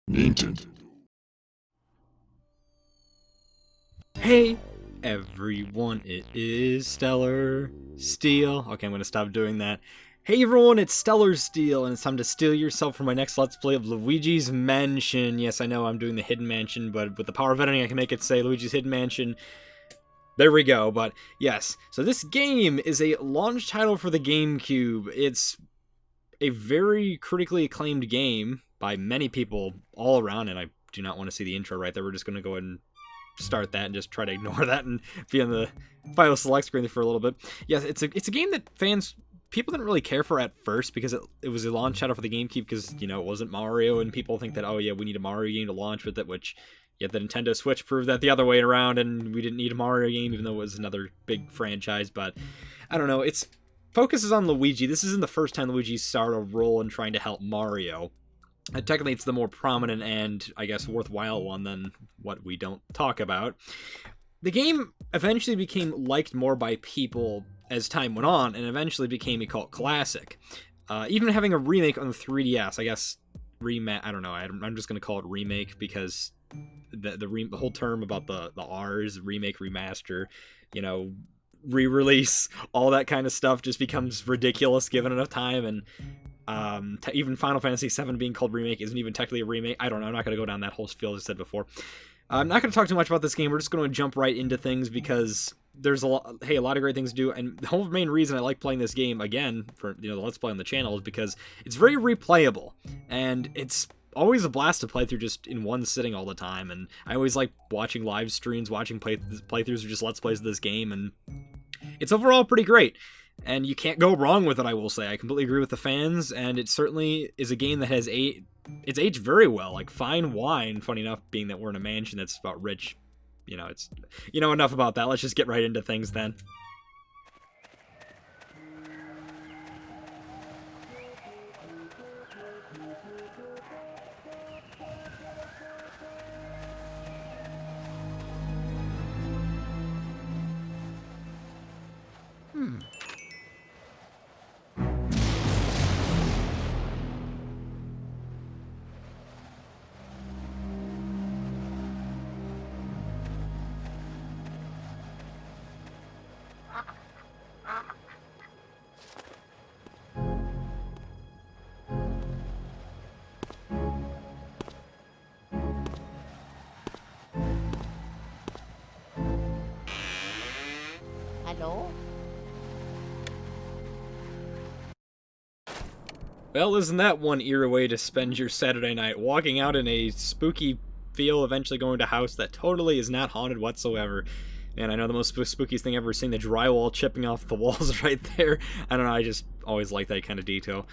Nintendo. Hey everyone, it is Stellar Steel. Okay, I'm gonna stop doing that. Hey everyone, it's Stellar Steel, and it's time to steal yourself for my next Let's Play of Luigi's Mansion. Yes, I know I'm doing the Hidden Mansion, but with the power of editing, I can make it say Luigi's Hidden Mansion. There we go, but yes. So this game is a launch title for the Gamecube. It's a very critically acclaimed game by many people all around, and I do not want to see the intro right there. We're just gonna go ahead and start that and just try to ignore that and be on the final select screen for a little bit. Yes, it's a game that people didn't really care for at first because it was a launch title for the GameCube because, you know, it wasn't Mario, and people think that, oh yeah, we need a Mario game to launch with it, which yet the Nintendo Switch proved that the other way around, and we didn't need a Mario game even though it was another big franchise. But I don't know, it's focuses on Luigi. This isn't the first time Luigi started a role in trying to help Mario. Technically, it's the more prominent and, I guess, worthwhile one than what we don't talk about. The game eventually became liked more by people as time went on, and eventually became a cult classic. Even having a remake on the 3DS, I guess, I don't know, I'm just going to call it remake because the whole term about the R's, remake, remaster, you know, re-release, all that kind of stuff just becomes ridiculous given enough time, and even Final Fantasy VII being called remake isn't even technically a remake. I don't know. I'm not going to go down that whole field as I said before. I'm not going to talk too much about this game. We're just going to jump right into things because there's a lot of great things to do. And the whole main reason I like playing this game, again, for, you know, the Let's Play on the channel, is because it's very replayable. And it's always a blast to play through just in one sitting all the time. And I always like watching live streams, watching playthroughs or just Let's Plays of this game. And it's overall pretty great. And you can't go wrong with it, I will say. I completely agree with the fans, and it certainly is a game that has it's aged very well. Like, fine wine, funny enough, being that we're in a mansion that's about rich. You know, it's... You know, enough about that. Let's just get right into things then. Hello? Well, isn't that one eerie way to spend your Saturday night? Walking out in a spooky feel, eventually going to a house that totally is not haunted whatsoever. Man, I know the most spookiest thing I've ever seen, the drywall chipping off the walls right there. I don't know, I just always like that kind of detail.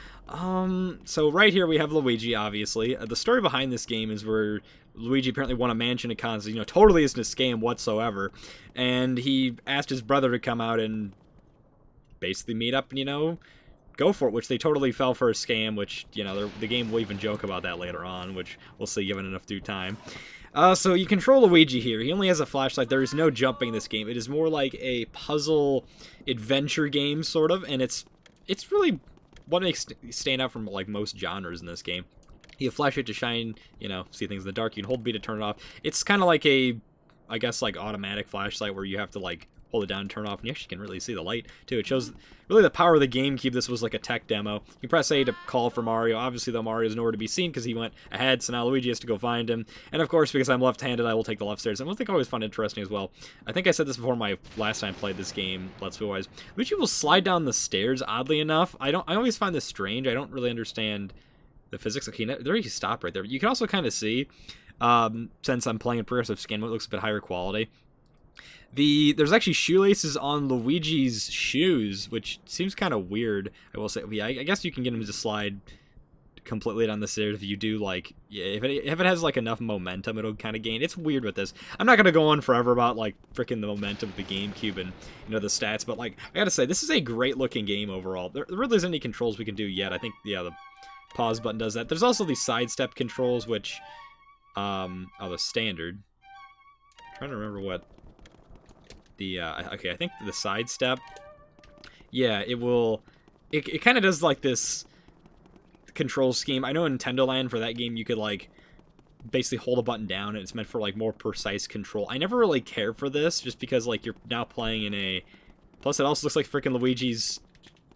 So right here we have Luigi, obviously. The story behind this game is where Luigi apparently won a mansion in Kansas, you know, totally isn't a scam whatsoever. And he asked his brother to come out and basically meet up and, you know, go for it, which they totally fell for a scam, which, you know, the game will even joke about that later on, which we'll see given enough due time. So you control Luigi here. He only has a flashlight. There is no jumping in this game. It is more like a puzzle adventure game, sort of, and it's really what makes it stand out from, like, most genres in this game. You have flashlight to shine, you know, see things in the dark. You can hold B to turn it off. It's kind of like a, I guess, like, automatic flashlight where you have to, like, hold it down and turn it off, and you actually can really see the light, too. It shows really the power of the GameCube. This was like a tech demo. You press A to call for Mario. Obviously, though, Mario's nowhere to be seen because he went ahead, so now Luigi has to go find him. And, of course, because I'm left-handed, I will take the left stairs. And one thing I always find interesting as well, I think I said this before my last time I played this game, Let's Play-wise, Luigi will slide down the stairs, oddly enough. I always find this strange. I don't really understand the physics. Okay, there you stop right there. You can also kind of see, since I'm playing in progressive scan mode, it looks a bit higher quality. There's actually shoelaces on Luigi's shoes, which seems kind of weird, I will say. Yeah, I guess you can get him to slide completely down the stairs if you do, like, yeah, if it has, like, enough momentum, it'll kind of gain. It's weird with this. I'm not going to go on forever about, like, freaking the momentum of the GameCube and, you know, the stats, but, like, I gotta say, this is a great-looking game overall. There really isn't any controls we can do yet. I think, yeah, the pause button does that. There's also these sidestep controls, which, the standard. I'm trying to remember what the, okay, I think the sidestep, yeah, it kind of does, like, this control scheme. I know in Nintendo Land for that game you could, like, basically hold a button down, and it's meant for, like, more precise control. I never really care for this, just because, like, you're now playing in a... Plus, it also looks like freaking Luigi's...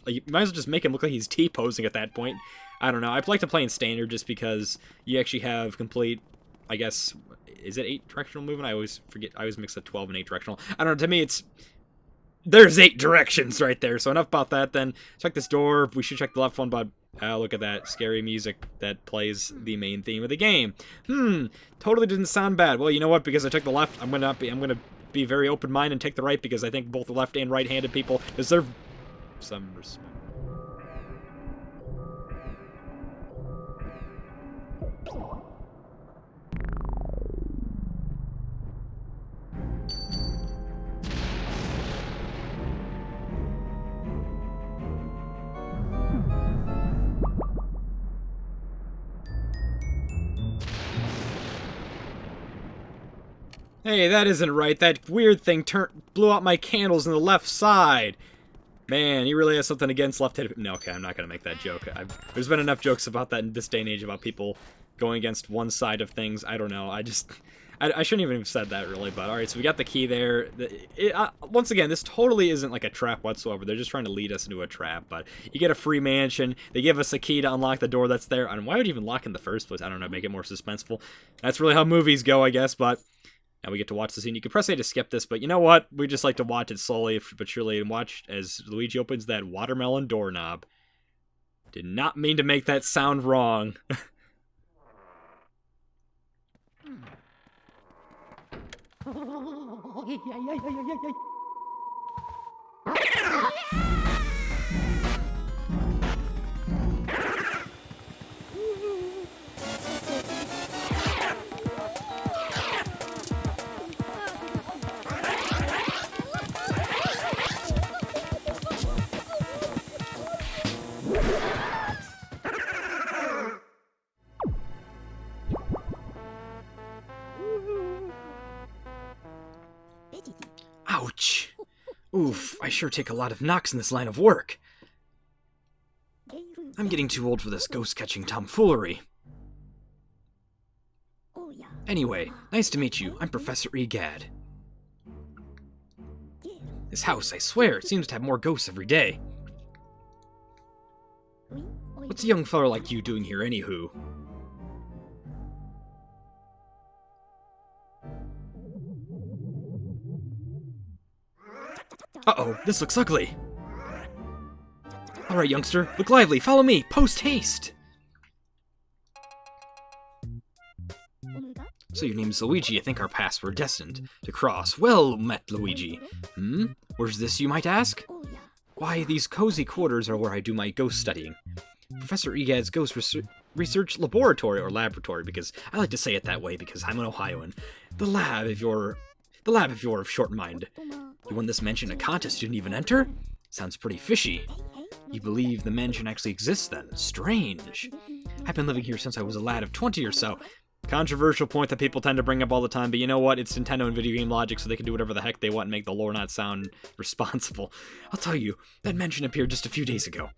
Like, you might as well just make him look like he's T-posing at that point. I don't know. I like to play in standard just because you actually have complete... I guess... Is it 8-directional movement? I always forget. I always mix up 12 and 8-directional. I don't know. To me, it's... There's 8 directions right there. So enough about that, then. Check this door. We should check the left one, but... look at that scary music that plays the main theme of the game. Totally didn't sound bad. Well, you know what? Because I took the left, I'm gonna be very open-minded and take the right, because I think both the left and right-handed people deserve some respect. Hey, that isn't right. That weird thing blew out my candles on the left side. Man, he really has something against left-handed... No, okay, I'm not going to make that joke. There's been enough jokes about that in this day and age about people going against one side of things. I don't know. I shouldn't even have said that, really. But, alright, so we got the key there. Once again, this totally isn't like a trap whatsoever. They're just trying to lead us into a trap. But you get a free mansion. They give us a key to unlock the door that's there. And why would you even lock in the first place? I don't know, make it more suspenseful. That's really how movies go, I guess, but... Now we get to watch the scene. You can press A to skip this, but you know what? We just like to watch it slowly but surely, and watch as Luigi opens that watermelon doorknob. Did not mean to make that sound wrong. Ouch. Oof, I sure take a lot of knocks in this line of work. I'm getting too old for this ghost-catching tomfoolery. Anyway, nice to meet you. I'm Professor Egad. This house, I swear, it seems to have more ghosts every day. What's a young fella like you doing here, anywho? Uh-oh, this looks ugly. Alright, youngster, look lively, follow me, post-haste! So your name's Luigi, I think our paths were destined to cross. Well met, Luigi. Where's this, you might ask? Why, these cozy quarters are where I do my ghost studying. Professor Egad's Ghost Research Laboratory, or Laboratory, because I like to say it that way because I'm an Ohioan. The lab, if you're of short mind. You won this mansion in a contest you didn't even enter? Sounds pretty fishy. You believe the mansion actually exists then? Strange. I've been living here since I was a lad of 20 or so. Controversial point that people tend to bring up all the time, but you know what? It's Nintendo and video game logic, so they can do whatever the heck they want and make the lore not sound responsible. I'll tell you, that mansion appeared just a few days ago.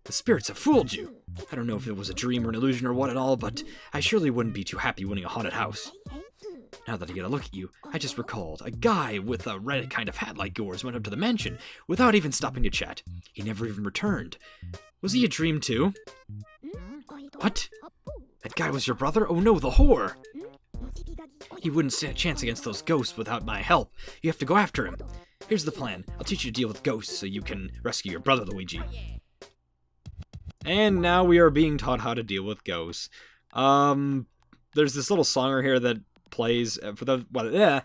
The spirits have fooled you. I don't know if it was a dream or an illusion or what at all, but I surely wouldn't be too happy winning a haunted house. Now that I get a look at you, I just recalled a guy with a red kind of hat like yours went up to the mansion without even stopping to chat. He never even returned. Was he a dream too? What? That guy was your brother? Oh no, the whore! He wouldn't stand a chance against those ghosts without my help. You have to go after him. Here's the plan. I'll teach you to deal with ghosts so you can rescue your brother, Luigi. And now we are being taught how to deal with ghosts. There's this little songer here that plays for the... Well, yeah.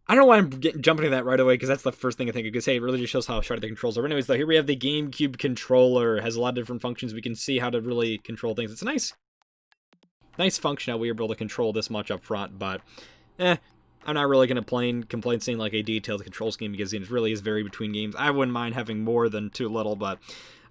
I don't know why I'm jumping to that right away, because that's the first thing I think of, because, hey, it really just shows how sharp the controls are. Anyways, though, here we have the GameCube controller. It has a lot of different functions. We can see how to really control things. It's a nice function how we were able to control this much up front, but, I'm not really going to complain seeing, like, a detailed control scheme, because it really is vary between games. I wouldn't mind having more than too little, but,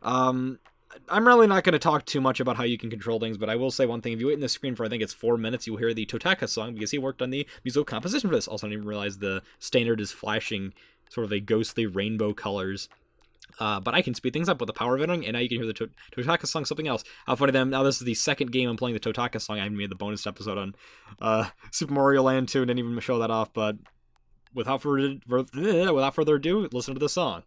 I'm really not going to talk too much about how you can control things, but I will say one thing. If you wait in the screen for, I think it's 4 minutes, you'll hear the Totaka song, because he worked on the musical composition for this. Also, I didn't even realize the standard is flashing sort of a ghostly rainbow colors. But I can speed things up with the power of entering, and now you can hear the Totaka song, something else. How funny them. Now this is the second game I'm playing the Totaka song. I made the bonus episode on Super Mario Land 2 and didn't even show that off, but without further ado, listen to the song.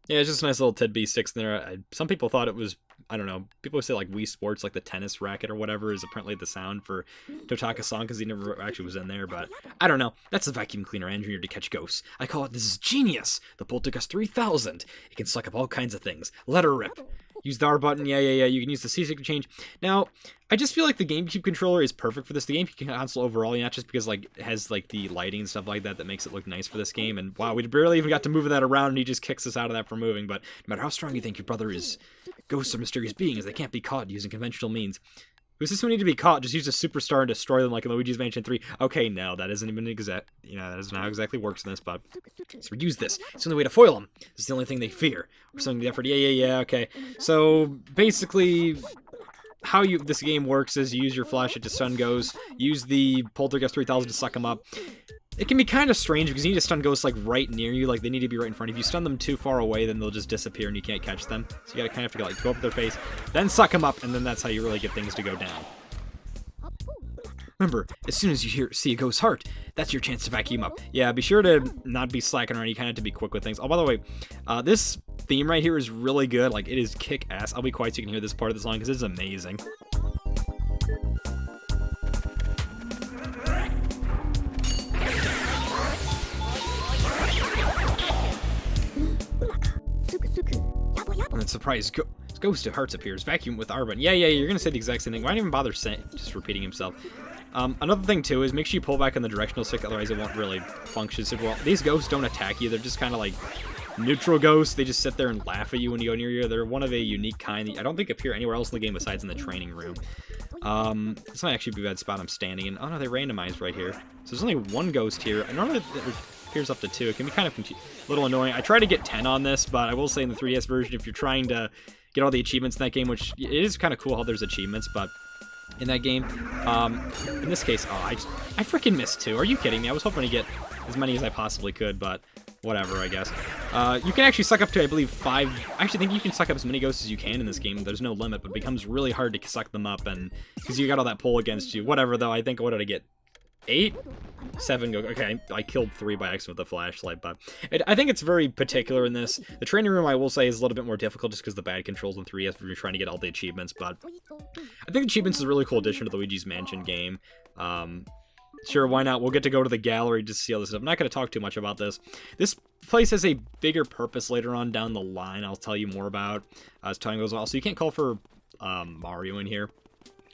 Yeah, it's just a nice little tidbit sticks in there. Some people thought it was, I don't know, people would say like Wii Sports, like the tennis racket or whatever is apparently the sound for Totaka song because he never actually was in there, but I don't know. That's the vacuum cleaner engineered to catch ghosts. I call it, this is genius. The Poltergust 3000. It can suck up all kinds of things. Let her rip. Use the R button. Yeah. You can use the C-stick to change. Now, I just feel like the GameCube controller is perfect for this. The GameCube console overall, not just because like it has like the lighting and stuff like that makes it look nice for this game. And wow, we barely even got to move that around, and he just kicks us out of that for moving. But no matter how strong you think your brother is, ghosts are mysterious beings. They can't be caught using conventional means. Who's this one need to be caught? Just use a superstar and destroy them like in Luigi's Mansion 3. Okay, no, that isn't even exact. That isn't how it exactly works in this, but so use this. It's the only way to foil them. It's the only thing they fear. Or something the effort. Yeah. Okay. So basically, how this game works is you use your flashlight to stun ghosts. Use the Poltergust 3000 to suck them up. It can be kind of strange because you need to stun ghosts like right near you, like they need to be right in front. If you stun them too far away, then they'll just disappear and you can't catch them. So you gotta kind of have to like go up their face, then suck them up, and then that's how you really get things to go down. Remember, as soon as you see a ghost's heart, that's your chance to vacuum up. Yeah, be sure to not be slacking around. You kind of have to be quick with things. Oh, by the way, this theme right here is really good. Like, it is kick-ass. I'll be quiet so you can hear this part of the song because it's amazing. And then surprise, ghost of hearts appears. Vacuum with R button. Yeah, you're gonna say the exact same thing. Why not even bother saying, just repeating himself? Another thing too is make sure you pull back on the directional stick, otherwise it won't really function super well. These ghosts don't attack you. They're just kind of like neutral ghosts. They just sit there and laugh at you when you go near you. They're one of a unique kind that I don't think appear anywhere else in the game besides in the training room. This might actually be a bad spot I'm standing in. Oh no, they randomized right here. So there's only one ghost here. I normally it appears up to 2. It can be kind of a little annoying. I try to get 10 on this, but I will say in the 3DS version, if you're trying to get all the achievements in that game, which it is kind of cool how there's achievements, but in that game, in this case, oh, I freaking missed 2. Are you kidding me? I was hoping to get as many as I possibly could, but whatever, I guess. You can actually suck up to, I believe, 5. I actually think you can suck up as many ghosts as you can in this game. There's no limit, but it becomes really hard to suck them up, and because you got all that pull against you. Whatever, though. I think, what did I get? 8? 7 go. Okay, I killed 3 by accident with the flashlight, but I think it's very particular in this. The training room, I will say, is a little bit more difficult just because the bad controls in 3DS when you're trying to get all the achievements, but I think achievements is a really cool addition to the Luigi's Mansion game. Sure, why not? We'll get to go to the gallery to see all this stuff. I'm not going to talk too much about this. This place has a bigger purpose later on down the line. I'll tell you more about as time goes on. So you can't call for Mario in here,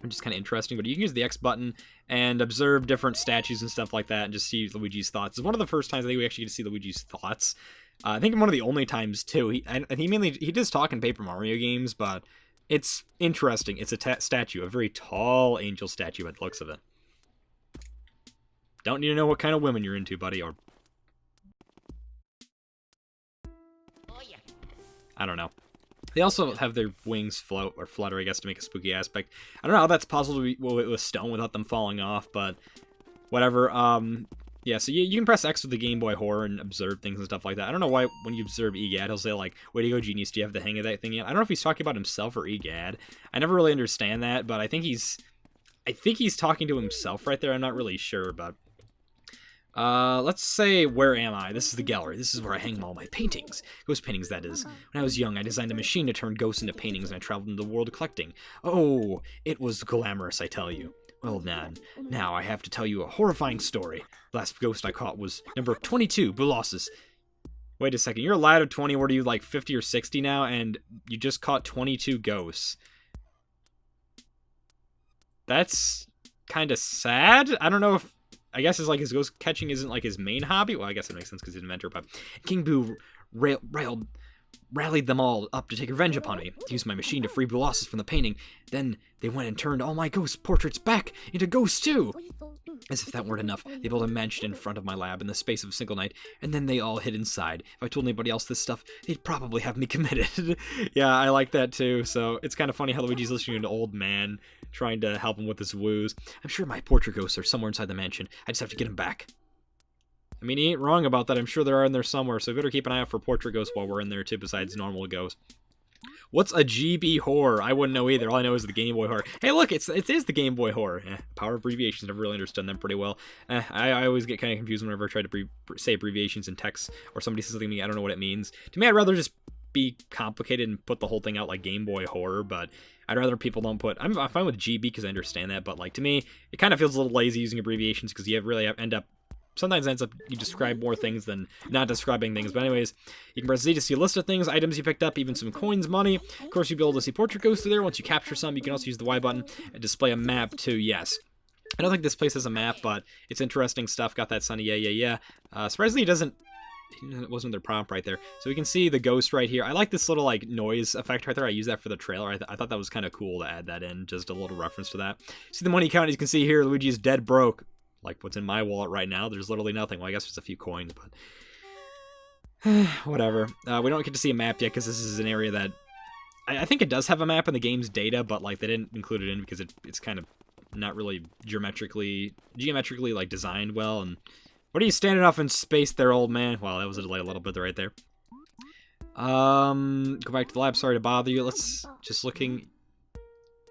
which is kind of interesting, but you can use the X button and observe different statues and stuff like that and just see Luigi's thoughts. It's one of the first times I think we actually get to see Luigi's thoughts. I think one of the only times, too. He does talk in Paper Mario games, but it's interesting. It's a statue, a very tall angel statue at the looks of it. Don't need to know what kind of women you're into, buddy, or I don't know. They also have their wings float, or flutter, I guess, to make a spooky aspect. I don't know how that's possible with stone without them falling off, but whatever. Yeah, so you can press X with the Game Boy Horror and observe things and stuff like that. I don't know why when you observe EGAD, he'll say, like, way to go, genius, do you have the hang of that thing yet? I don't know if he's talking about himself or EGAD. I never really understand that, but I think he's talking to himself right there. I'm not really sure, but let's say, where am I? This is the gallery. This is where I hang all my paintings. Ghost paintings, that is. When I was young, I designed a machine to turn ghosts into paintings, and I traveled in the world collecting. Oh, it was glamorous, I tell you. Well, Nan, now I have to tell you a horrifying story. The last ghost I caught was number 22, Bulossus. Wait a second, you're a lad of 20, what are you, like 50 or 60 now, and you just caught 22 ghosts. That's kind of sad. I don't know if, I guess it's like his ghost catching isn't like his main hobby. Well, I guess it makes sense because he's an inventor, but King Boo rallied them all up to take revenge upon me. Used my machine to free Boo losses from the painting. Then they went and turned all my ghost portraits back into ghosts too. As if that weren't enough, they built a mansion in front of my lab in the space of a single night, and then they all hid inside. If I told anybody else this stuff, they'd probably have me committed. Yeah, I like that too, so it's kind of funny how Luigi's listening to an old man trying to help him with his woos. I'm sure my portrait ghosts are somewhere inside the mansion. I just have to get them back. I mean, he ain't wrong about that. I'm sure they are in there somewhere, so we better keep an eye out for portrait ghosts while we're in there too, besides normal ghosts. What's a GB horror? I wouldn't know either. All I know is the Game Boy horror. Hey, look, it is the Game Boy horror. Power abbreviations. I've really understood them pretty well. I always get kind of confused whenever I try to say abbreviations in text, or somebody says something to me, I don't know what it means. To me, I'd rather just be complicated and put the whole thing out like Game Boy horror, but I'd rather people don't put... I'm fine with GB because I understand that, but like to me, it kind of feels a little lazy using abbreviations because you really end up... Sometimes ends up you describe more things than not describing things. But anyways, you can press Z to see a list of things, items you picked up, even some coins, money. Of course, you'll be able to see portrait ghosts through there. Once you capture some, you can also use the Y button and display a map too. Yes. I don't think this place has a map, but it's interesting stuff. Got that sunny yeah. Surprisingly, it wasn't their prompt right there. So we can see the ghost right here. I like this little like noise effect right there. I use that for the trailer. I thought that was kind of cool to add that in. Just a little reference to that. See the money count, as you can see here, Luigi is dead broke. Like what's in my wallet right now, there's literally nothing. Well, I guess there's a few coins, but whatever. We don't get to see a map yet because this is an area that I think it does have a map in the game's data, but like they didn't include it in because it's kind of not really geometrically like designed well. And what are you standing off in space there, old man? Wow, that was a delay a little bit right there. Go back to the lab. Sorry to bother you. Let's just looking.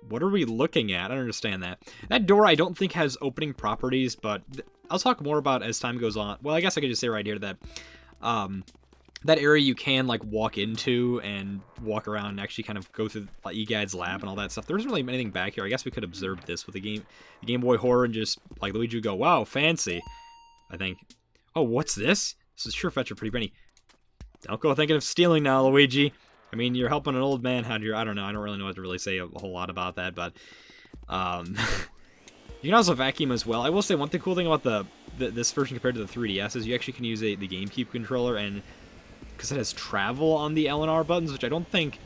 What are we looking at? I don't understand that. That door I don't think has opening properties, but I'll talk more about as time goes on. Well, I guess I could just say right here that that area you can like walk into and walk around and actually kind of go through like EGAD's lab and all that stuff. There isn't really anything back here. I guess we could observe this with the Game Boy horror and just like Luigi would go, wow, fancy. I think. Oh, what's this? This is sure fetch a pretty penny. Don't go thinking of stealing now, Luigi. I mean, you're helping an old man out here. I don't know. I don't really know what to really say a whole lot about that, but you can also vacuum as well. I will say one cool thing about this version compared to the 3DS is you actually can use the GameCube controller, and because it has travel on the L and R buttons, which I don't think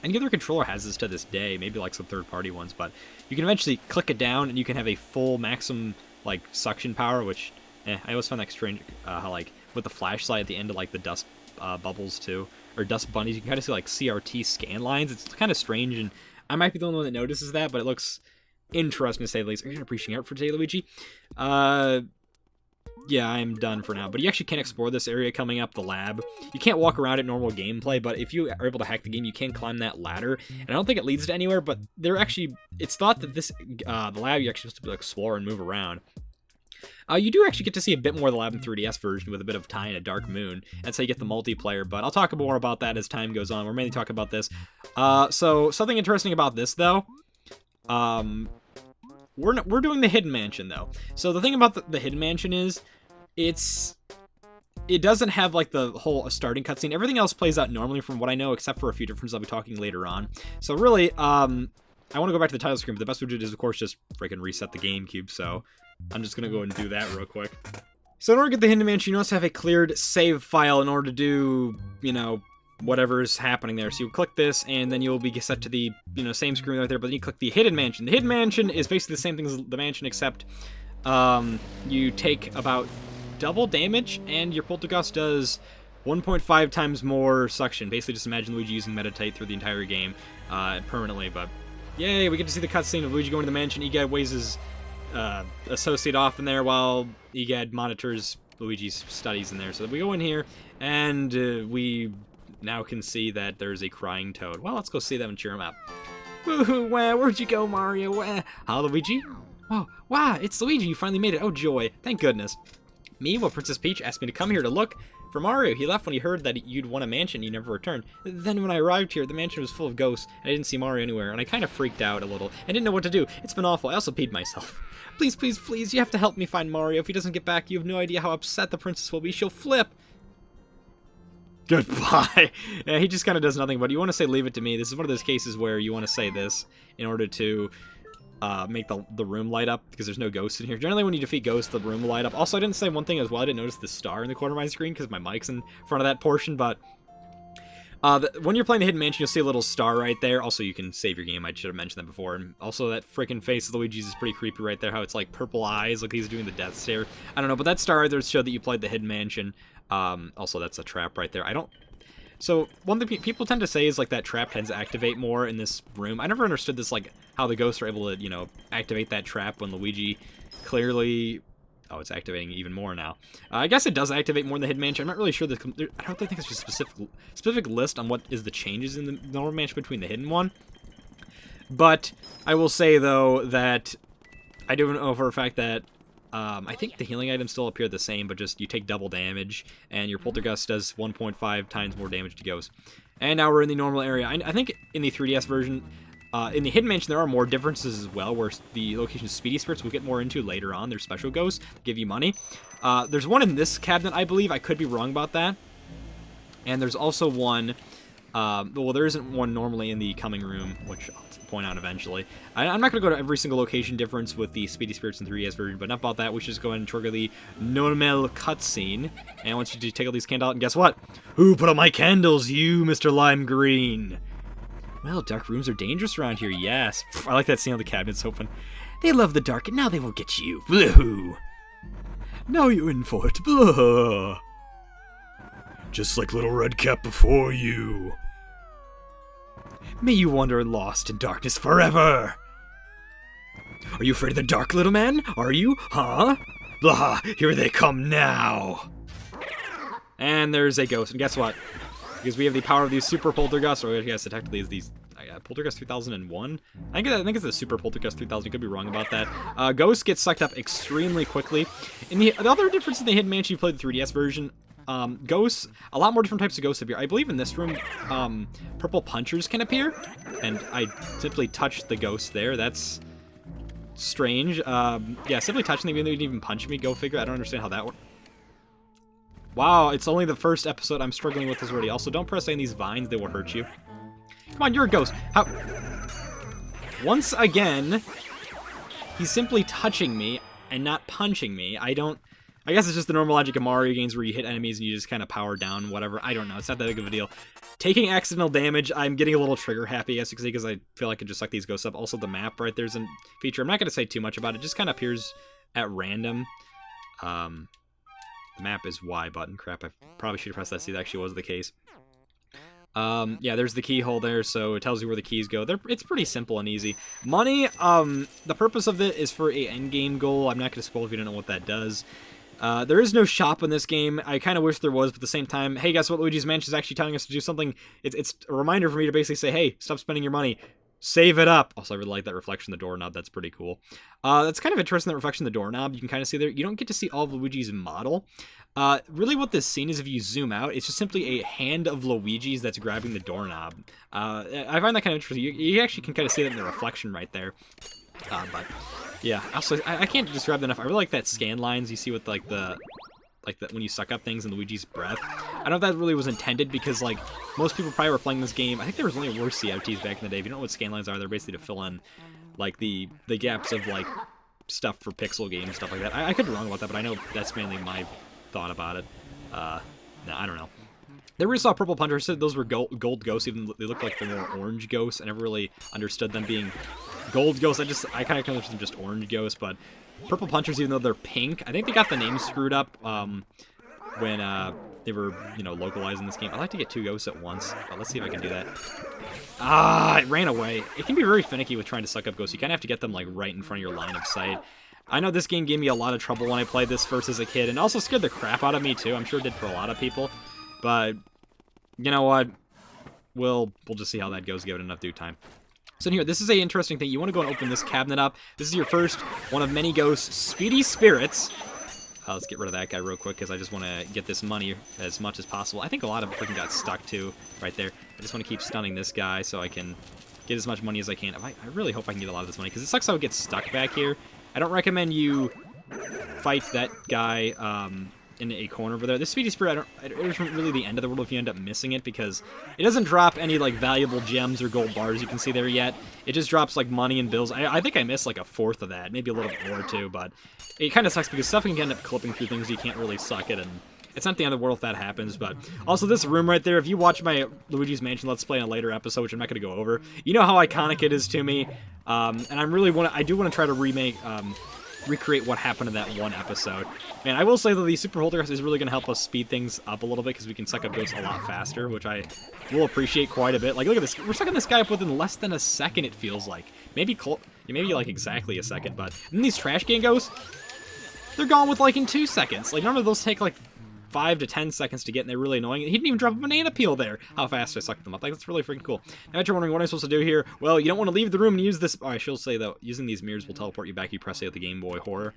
any other controller has this to this day. Maybe like some third-party ones, but you can eventually click it down, and you can have a full maximum like suction power, which I always find that strange. How like with the flashlight at the end of like the dust bubbles too. Or dust bunnies, you can kind of see like CRT scan lines. It's kind of strange, and I might be the only one that notices that, but it looks interesting to say the least. Are you appreciating art for today, Luigi? Yeah, I'm done for now. But you actually can explore this area coming up, the lab. You can't walk around it normal gameplay, but if you are able to hack the game, you can climb that ladder. And I don't think it leads to anywhere, but it's thought that this the lab you're actually supposed to be able to explore and move around. You do actually get to see a bit more of the lab in 3DS version with a bit of tie and a dark moon. That's how you get the multiplayer, but I'll talk more about that as time goes on. We're mainly talking about this. So something interesting about this, though, we're doing the Hidden Mansion, though. So the thing about the Hidden Mansion is, it doesn't have like the whole starting cutscene. Everything else plays out normally from what I know, except for a few differences I'll be talking later on. So really, I want to go back to the title screen, but the best way to do it is, of course, just freaking reset the GameCube, so I'm just going to go ahead and do that real quick. So in order to get the Hidden Mansion, you must have a cleared save file in order to do, you know, whatever's happening there. So you click this, and then you'll be set to the, you know, same screen right there, but then you click the Hidden Mansion. The Hidden Mansion is basically the same thing as the mansion, except you take about double damage, and your poltergust does 1.5 times more suction. Basically, just imagine Luigi using Meditate through the entire game permanently, but yay, we get to see the cutscene of Luigi going to the mansion. EGAD weighs his associate off in there while EGAD monitors Luigi's studies in there. So we go in here, and we now can see that there's a crying toad. Well, let's go see them and cheer him up. Woohoo, where'd you go, Mario? Hi, Luigi. Oh, wow, it's Luigi. You finally made it. Oh, joy. Thank goodness. Me? Well, Princess Peach asked me to come here to look for Mario. He left when he heard that you'd won a mansion. You never returned. Then when I arrived here, the mansion was full of ghosts, and I didn't see Mario anywhere, and I kind of freaked out a little. I didn't know what to do. It's been awful. I also peed myself. Please, please, please, you have to help me find Mario. If he doesn't get back, you have no idea how upset the princess will be. She'll flip. Goodbye. Yeah, he just kind of does nothing, but you want to say leave it to me. This is one of those cases where you want to say this in order to make the room light up, because there's no ghosts in here. Generally, when you defeat ghosts, the room will light up. Also, I didn't say one thing as well. I didn't notice the star in the corner of my screen, because my mic's in front of that portion, but... when you're playing the Hidden Mansion, you'll see a little star right there. Also, you can save your game. I should have mentioned that before. And also, that freaking face of Luigi's is pretty creepy right there. How it's like purple eyes, like he's doing the death stare. I don't know, but that star right there showed that you played the Hidden Mansion. Also, that's a trap right there. So, one thing people tend to say is, like, that trap tends to activate more in this room. I never understood this, like, how the ghosts are able to, you know, activate that trap when Luigi clearly... Oh, it's activating even more now. I guess it does activate more in the Hidden Mansion. I'm not really sure. I don't think it's just a specific list on what is the changes in the normal mansion between the hidden one. But I will say, though, that I do know for a fact that I think the healing items still appear the same, but just you take double damage, and your Poltergust does 1.5 times more damage to ghosts. And now we're in the normal area. I think in the 3DS version... in the Hidden Mansion, there are more differences as well, where the location of Speedy Spirits we'll get more into later on. There's special ghosts that give you money. There's one in this cabinet, I believe. I could be wrong about that. And there's also one... well, there isn't one normally in the coming room, which I'll point out eventually. I'm not going to go to every single location difference with the Speedy Spirits in 3DS version, but enough about that. We should just go ahead and trigger the normal cutscene. And I want you to take all these candles out, and guess what? Who put out my candles? You, Mr. Lime Green. Well, dark rooms are dangerous around here, yes. I like that scene on the cabinets open. They love the dark, and now they will get you. Blue. Now you're in for it. Blah. Just like Little Red Cap before you. May you wander lost in darkness forever. Are you afraid of the dark, little man? Are you? Huh? Blah. Here they come now. And there's a ghost, and guess what? Because we have the power of these Super Poltergusts, or I guess technically is these Poltergust 3001. I think it's the Super Poltergust 3000. You could be wrong about that. Ghosts get sucked up extremely quickly. In the other difference in the Hidden Mansion, you played the 3DS version. Ghosts, a lot more different types of ghosts appear. I believe in this room, purple punchers can appear, and I simply touched the ghost there. That's strange. Yeah, simply touching them, they didn't even punch me. Go figure. I don't understand how that works. Wow, it's only the first episode. I'm struggling with this already. Also, don't press any of these vines. They will hurt you. Come on, you're a ghost. How? Once again, he's simply touching me and not punching me. I guess it's just the normal logic of Mario games where you hit enemies and you just kind of power down, whatever. I don't know. It's not that big of a deal. Taking accidental damage, I'm getting a little trigger happy, as you can see, because I feel like I could just suck these ghosts up. Also, the map right there's a feature. I'm not going to say too much about it. It just kind of appears at random. The map is Y button. Crap, I probably should have pressed that. See, that actually was the case. Yeah, there's the keyhole there, so it tells you where the keys go. It's pretty simple and easy. Money, the purpose of it is for a endgame goal. I'm not going to spoil if you don't know what that does. There is no shop in this game. I kind of wish there was, but at the same time, hey, guess what? Luigi's Mansion is actually telling us to do something. It's a reminder for me to basically say, hey, stop spending your money. Save it up. Also, I really like that reflection of the doorknob. That's pretty cool. That's kind of interesting, that reflection of the doorknob. You can kind of see there. You don't get to see all of Luigi's model. Really what this scene is, if you zoom out, it's just simply a hand of Luigi's that's grabbing the doorknob. I find that kind of interesting. You actually can kind of see that in the reflection right there. But yeah, also, I can't describe that enough. I really like that scan lines you see with like the when you suck up things in Luigi's breath. I don't know if that really was intended, because like most people probably were playing this game. I think there was only worse CFTs back in the day. If you don't know what scan lines are, they're basically to fill in like the gaps of like stuff for pixel games, stuff like that. I could be wrong about that, but I know that's mainly my thought about it. No, I don't know. They really saw Purple Puncher. Said those were gold ghosts, even though they look like the more orange ghosts. I never really understood them being gold ghosts. I kind of understood them just orange ghosts, but Purple Punchers, even though they're pink, I think they got the names screwed up when they were, localizing this game. I like to get two ghosts at once, but let's see if I can do that. Ah, it ran away. It can be very finicky with trying to suck up ghosts. You kind of have to get them like right in front of your line of sight. I know this game gave me a lot of trouble when I played this first as a kid, and also scared the crap out of me too. I'm sure it did for a lot of people, but you know what? We'll just see how that goes, give it enough due time. So in here, this is a interesting thing. You want to go and open this cabinet up. This is your first one of many ghosts, Speedy Spirits. Let's get rid of that guy real quick, because I just want to get this money as much as possible. I think a lot of it freaking got stuck too, right there. I just want to keep stunning this guy so I can get as much money as I can. I really hope I can get a lot of this money, because it sucks how it gets stuck back here. I don't recommend you fight that guy in a corner over there. The Speedy Spirit, it isn't really the end of the world if you end up missing it, because it doesn't drop any, like, valuable gems or gold bars you can see there yet. It just drops, like, money and bills. I think I missed, like, a fourth of that, maybe a little bit more, too, but it kind of sucks because stuff can end up clipping through things you can't really suck it, and it's not the end of the world if that happens. But also this room right there, if you watch my Luigi's Mansion Let's Play in a later episode, which I'm not going to go over, you know how iconic it is to me, and I do want to try to recreate what happened in that one episode. Man, I will say that the Super Poltergeist is really going to help us speed things up a little bit, because we can suck up ghosts a lot faster, which I will appreciate quite a bit. Like, look at this. We're sucking this guy up within less than a second, it feels like. Maybe like exactly a second, but then these trash can ghosts, they're gone with like in 2 seconds. Like, none of those take like 5 to 10 seconds to get, and they're really annoying. He didn't even drop a banana peel there. How fast I sucked them up. Like, that's really freaking cool. Now that you're wondering what I'm supposed to do here, well, you don't want to leave the room and use this. Oh, I should say, though, using these mirrors will teleport you back. You press A at the Game Boy Horror.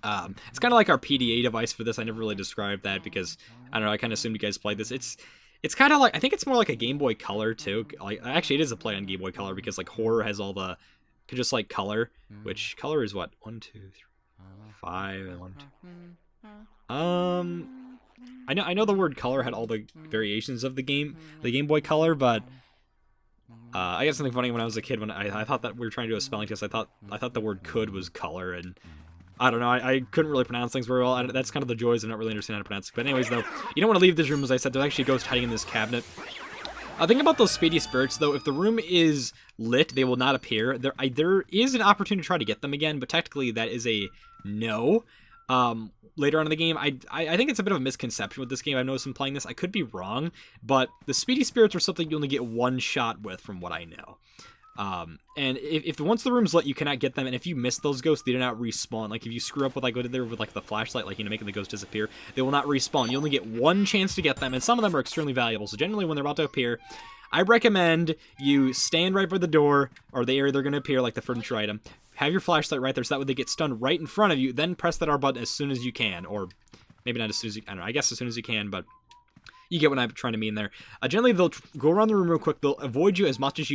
It's kind of like our PDA device for this. I never really described that because, I don't know, I kind of assumed you guys played this. It's kind of like, I think it's more like a Game Boy Color, too. Like, actually, it is a play on Game Boy Color, because, like, Horror has all the, just like color, which color is what? 1, 2, 3, 5, and 1, 2. I know the word color had all the variations of the Game Boy Color, but I got something funny when I was a kid when I thought that we were trying to do a spelling test. I thought the word could was color, and I don't know, I couldn't really pronounce things very well. That's kind of the joys of not really understanding how to pronounce it. But anyways, though, you don't want to leave this room. As I said, there's actually a ghost hiding in this cabinet. Think about those Speedy Spirits, though. If the room is lit, they will not appear. There is an opportunity to try to get them again, but technically that is a no. Later on in the game, I think it's a bit of a misconception with this game. I've noticed in playing this. I could be wrong, but the Speedy Spirits are something you only get one shot with, from what I know. And if once the room's lit, you cannot get them, and if you miss those ghosts, they do not respawn. Like, if you screw up with, like, what did there with, like, the flashlight, like, you know, making the ghost disappear, they will not respawn. You only get one chance to get them, and some of them are extremely valuable. So generally, when they're about to appear, I recommend you stand right by the door, or the area they're going to appear, like the furniture item. Have your flashlight right there, so that way they get stunned right in front of you. Then press that R button as soon as you can, or maybe not as soon as you, I don't know, I guess as soon as you can, but you get what I'm trying to mean there. Generally, they'll go around the room real quick. They'll avoid you as much as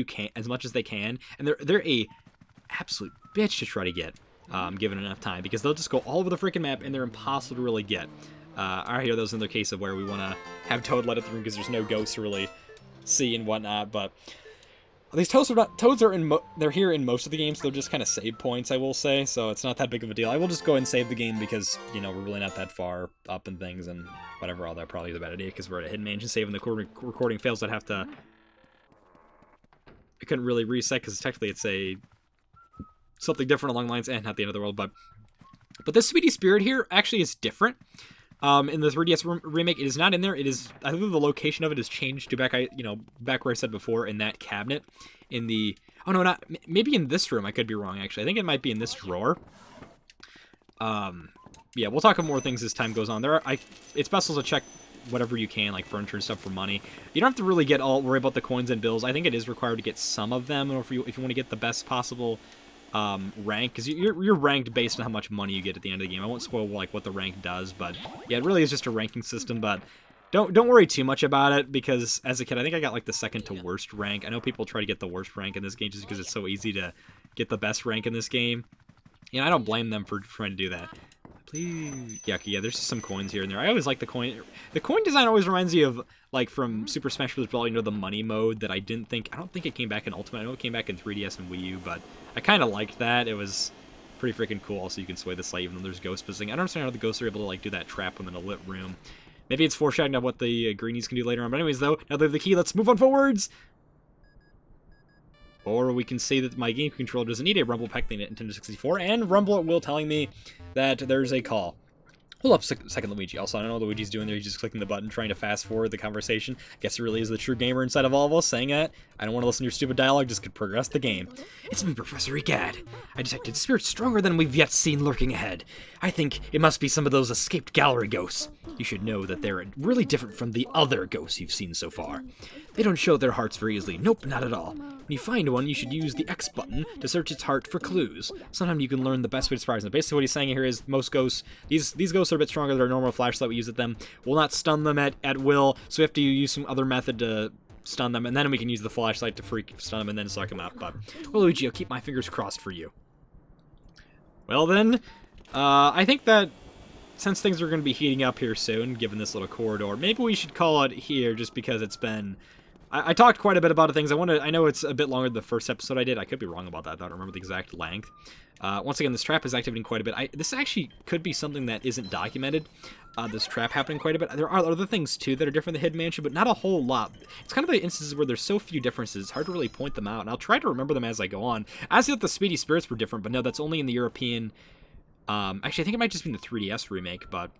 they can, and they're a absolute bitch to try to get, given enough time, because they'll just go all over the freaking map, and they're impossible to really get. Alright, here, those in the case of where we want to have Toad let up the room because there's no ghosts to really see and whatnot, but these toads are they're here in most of the games, so they'll just kind of save points, I will say, so it's not that big of a deal. I will just go ahead and save the game because, you know, we're really not that far up in things, and whatever, all that probably is a bad idea because we're at a hidden mansion save, and the recording fails. I'd have to... I couldn't really reset because technically it's something different along the lines, and not the end of the world, but this Speedy Spirit here actually is different. In the 3DS remake, it is not in there. It is, I think the location of it is changed to back where I said before, in that cabinet, in the, oh no, not, maybe in this room. I could be wrong, actually. I think it might be in this drawer. Yeah, we'll talk about more things as time goes on. It's best to check whatever you can, like furniture and stuff, for money. You don't have to really worry about the coins and bills. I think it is required to get some of them, or if you want to get the best possible rank, because you're ranked based on how much money you get at the end of the game. I won't spoil like what the rank does, but yeah, it really is just a ranking system. But don't worry too much about it, because as a kid, I think I got like the second to worst rank. I know people try to get the worst rank in this game just because it's so easy to get the best rank in this game. You know, I don't blame them for trying to do that. Please, yeah, there's just some coins here and there. I always like the coin. The coin design always reminds me of, like, from Super Smash Bros. Brawl, you know, the money mode that I don't think it came back in Ultimate. I know it came back in 3DS and Wii U, but I kind of liked that. It was pretty freaking cool. Also, you can sway the slide even though there's ghosts visiting. I don't understand how the ghosts are able to, like, do that trap within a lit room. Maybe it's foreshadowing of what the greenies can do later on. But anyways, though, now they have the key. Let's move on forwards. Or we can say that my game controller doesn't need a rumble pack thing at Nintendo 64, and rumble at will telling me that there's a call. Hold up a second, Luigi. Also, I don't know what Luigi's doing there. He's just clicking the button, trying to fast forward the conversation. I guess he really is the true gamer inside of all of us, saying that. I don't want to listen to your stupid dialogue, just could progress the game. It's me, Professor Egad. I detected spirits stronger than we've yet seen lurking ahead. I think it must be some of those escaped gallery ghosts. You should know that they're really different from the other ghosts you've seen so far. They don't show their hearts very easily. Nope, not at all. When you find one, you should use the X button to search its heart for clues. Sometimes you can learn the best way to surprise them. Basically what he's saying here is most ghosts, these ghosts are a bit stronger than our normal flashlight we use at them. Will not stun them at will, so we have to use some other method to stun them, and then we can use the flashlight to stun them and then suck them up. But, well, Luigi, I'll keep my fingers crossed for you. Well then, I think that since things are going to be heating up here soon, given this little corridor, maybe we should call it here just because it's been... I talked quite a bit about things. I know it's a bit longer than the first episode I did. I could be wrong about that. I don't remember the exact length. Once again, this trap is activating quite a bit. This actually could be something that isn't documented. This trap happening quite a bit. There are other things, too, that are different than the Hidden Mansion, but not a whole lot. It's kind of the instances where there's so few differences, it's hard to really point them out, and I'll try to remember them as I go on. I see that the Speedy Spirits were different, but no, that's only in the European... actually, I think it might just be in the 3DS remake, but...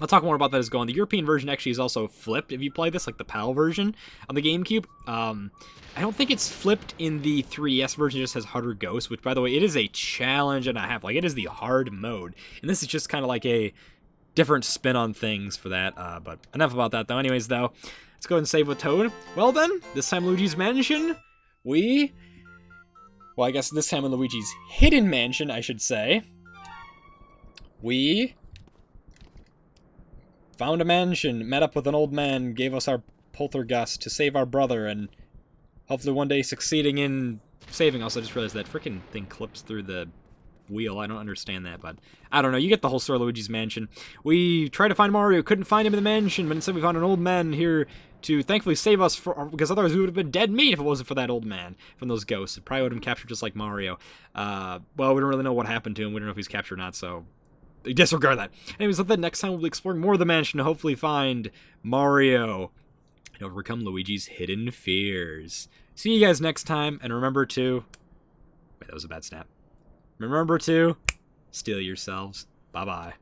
I'll talk more about that as going. The European version actually is also flipped if you play this, like the PAL version on the GameCube. I don't think it's flipped in the 3DS version. It just has harder ghosts, which, by the way, it is a challenge and a half. Like, it is the hard mode. And this is just kind of like a different spin on things for that. But enough about that, though. Anyways, though, let's go ahead and save with Toad. Well, then, this time Luigi's Mansion, well, I guess this time in Luigi's Hidden Mansion, I should say, we... found a mansion, met up with an old man, gave us our poltergust to save our brother, and hopefully one day succeeding in saving us. I just realized that freaking thing clips through the wheel. I don't understand that, but I don't know. You get the whole story of Luigi's Mansion. We tried to find Mario, couldn't find him in the mansion, but instead we found an old man here to thankfully save us, because otherwise we would have been dead meat if it wasn't for that old man from those ghosts. It probably would have been captured just like Mario. Well, we don't really know what happened to him. We don't know if he's captured or not, so... disregard that. Anyways, then next time we'll be exploring more of the mansion to hopefully find Mario and overcome Luigi's hidden fears. See you guys next time, and remember to... Wait, that was a bad snap. Remember to steel yourselves. Bye-bye.